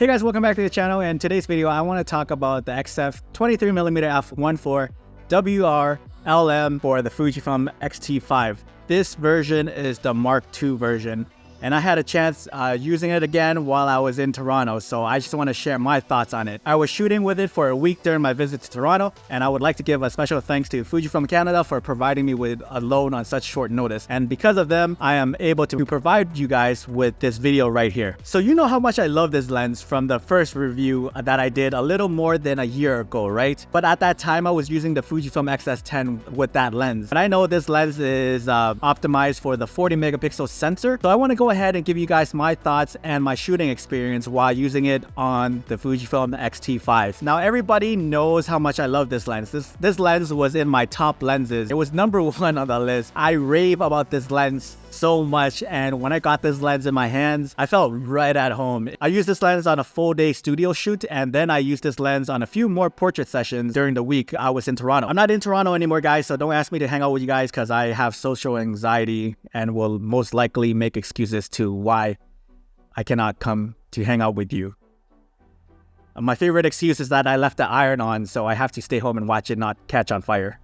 Hey guys, welcome back to the channel. And in today's video, I want to talk about the XF23mm F1.4 WR-LM for the Fujifilm Xt5. This version is the Mark II version, and I had a chance using it again while I was in Toronto, so I just want to share my thoughts on it. I was shooting with it for a week during my visit to Toronto, and I would like to give a special thanks to Fujifilm Canada for providing me with a loan on such short notice. And because of them, I am able to provide you guys with this video right here. So you know how much I love this lens from the first review that I did a little more than a year ago, right? But at that time, I was using the Fujifilm XS10 with that lens. And I know this lens is optimized for the 40 megapixel sensor, so I want to go ahead and give you guys my thoughts and my shooting experience while using it on the Fujifilm Xt5. Now everybody knows how much I love this lens. This lens was in my top lenses. It was #1 on the list. I rave about this lens so much, and when I got this lens in my hands, I felt right at home. I used this lens on a full day studio shoot, and then I used this lens on a few more portrait sessions during the week I was in Toronto. I'm not in Toronto anymore, guys, so don't ask me to hang out with you guys because I have social anxiety and will most likely make excuses to why I cannot come to hang out with you. My favorite excuse is that I left the iron on, so I have to stay home and watch it not catch on fire.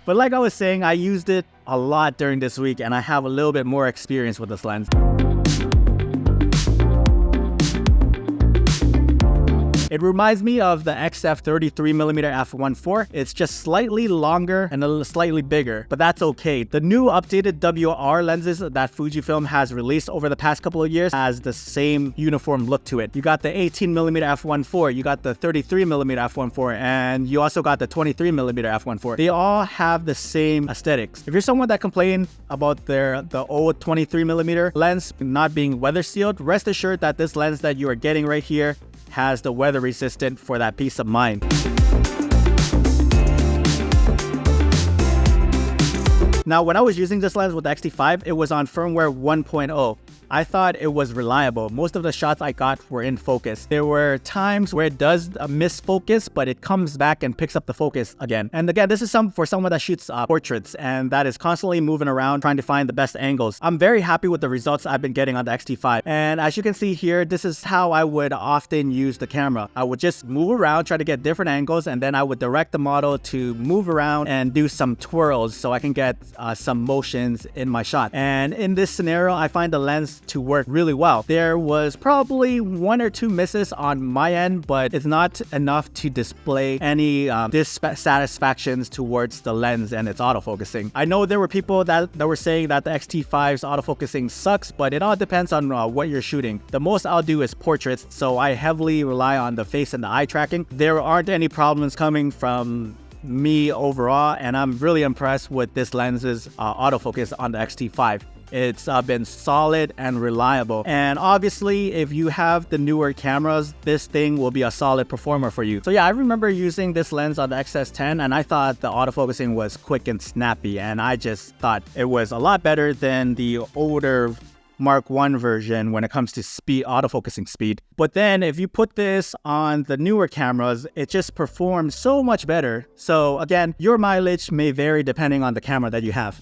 But like I was saying, I used it a lot during this week, and I have a little bit more experience with this lens. It reminds me of the XF23mm F1.4. It's just slightly longer and slightly bigger, but that's okay. The new updated WR lenses that Fujifilm has released over the past couple of years has the same uniform look to it. You got the 18mm F1.4, you got the 33mm F1.4, and you also got the 23mm F1.4. They all have the same aesthetics. If you're someone that complained about the old 23mm lens not being weather sealed, rest assured that this lens that you are getting right here has the weather resistant for that peace of mind. Now, when I was using this lens with the Xt5, it was on firmware 1.0. I thought it was reliable. Most of the shots I got were in focus. There were times where it does miss focus, but it comes back and picks up the focus again. And again, this is for someone that shoots portraits and that is constantly moving around trying to find the best angles. I'm very happy with the results I've been getting on the Xt5. And as you can see here, this is how I would often use the camera. I would just move around, try to get different angles, and then I would direct the model to move around and do some twirls so I can get some motions in my shot. And in this scenario, I find the lens to work really well. There was probably 1 or 2 misses on my end, but it's not enough to display any dissatisfactions towards the lens and its autofocusing. I know there were people that were saying that the Xt5's autofocusing sucks, but it all depends on what you're shooting. The most I'll do is portraits, so I heavily rely on the face and the eye tracking. There aren't any problems coming from me overall, and I'm really impressed with this lens's autofocus on the Xt5. It's been solid and reliable. And obviously, if you have the newer cameras, this thing will be a solid performer for you. So yeah, I remember using this lens on the XS10, and I thought the autofocusing was quick and snappy, and I just thought it was a lot better than the older Mark I version when it comes to speed, autofocusing speed. But then if you put this on the newer cameras, it just performs so much better. So again, your mileage may vary depending on the camera that you have.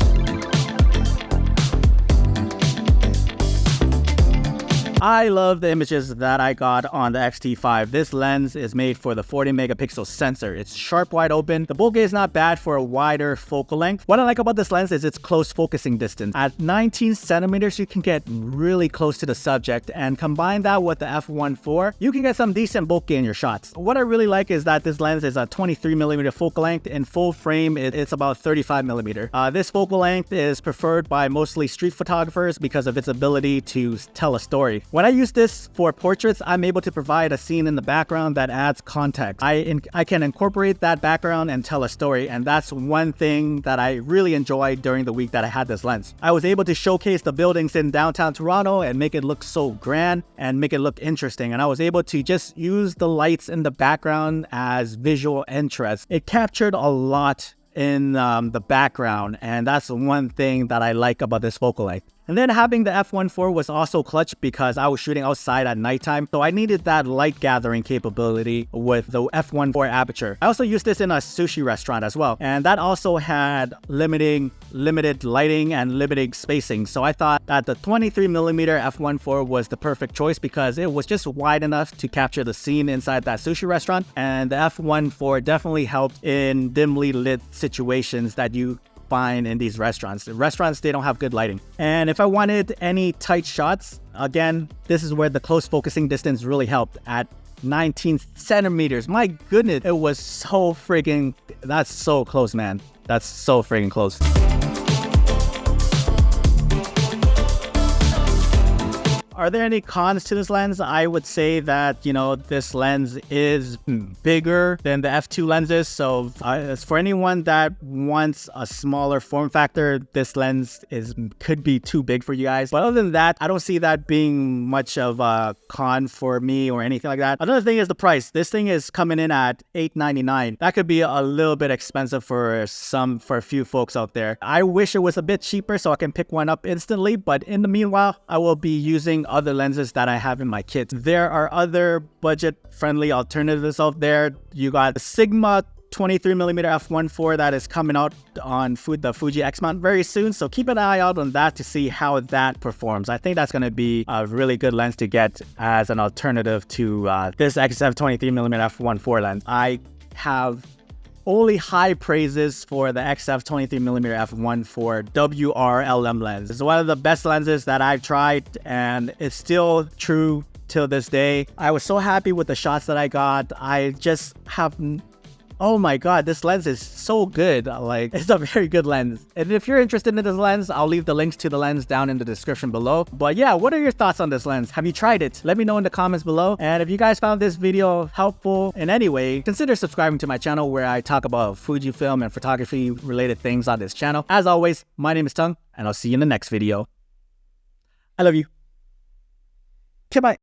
I love the images that I got on the Xt5. This lens is made for the 40 megapixel sensor. It's sharp wide open. The bokeh is not bad for a wider focal length. What I like about this lens is its close focusing distance. At 19 centimeters, you can get really close to the subject, and combine that with the F1.4, you can get some decent bokeh in your shots. What I really like is that this lens is a 23mm focal length. In full frame, it's about 35mm. This focal length is preferred by mostly street photographers because of its ability to tell a story. When I use this for portraits, I'm able to provide a scene in the background that adds context. I can incorporate that background and tell a story, and that's one thing that I really enjoyed during the week that I had this lens. I was able to showcase the buildings in downtown Toronto and make it look so grand and make it look interesting, and I was able to just use the lights in the background as visual interest. It captured a lot in the background, and that's one thing that I like about this focal length. And then having the F1.4 was also clutch because I was shooting outside at nighttime, so I needed that light gathering capability with the F1.4 aperture. I also used this in a sushi restaurant as well, and that also had limited lighting and limited spacing. So I thought that the 23mm F1.4 was the perfect choice because it was just wide enough to capture the scene inside that sushi restaurant, and the F1.4 definitely helped in dimly lit situations that you find in these restaurants. The restaurants, they don't have good lighting. And if I wanted any tight shots, again, this is where the close focusing distance really helped at 19 centimeters. My goodness, it was so freaking, that's so close, man. That's so freaking close. Are there any cons to this lens? I would say that, this lens is bigger than the F2 lenses. So as for anyone that wants a smaller form factor, this lens could be too big for you guys. But other than that, I don't see that being much of a con for me or anything like that. Another thing is the price. This thing is coming in at $899. That could be a little bit expensive for a few folks out there. I wish it was a bit cheaper so I can pick one up instantly. But in the meanwhile, I will be using other lenses that I have in my kit. There are other budget-friendly alternatives out there. You got the Sigma 23mm F1.4 that is coming out on the Fuji X mount very soon, so keep an eye out on that to see how that performs. I think that's going to be a really good lens to get as an alternative to this XF23mm F1.4 lens. I have only high praises for the XF23mm F1.4 WRLM lens. It's one of the best lenses that I've tried, and it's still true till this day. I was so happy with the shots that I got. I just have... Oh my god, this lens is so good. Like, it's a very good lens. And if you're interested in this lens, I'll leave the links to the lens down in the description below. But yeah, what are your thoughts on this lens? Have you tried it? Let me know in the comments below. And if you guys found this video helpful in any way, consider subscribing to my channel where I talk about Fujifilm and photography related things on this channel. As always, my name is Tongue, and I'll see you in the next video. I love you. Goodbye.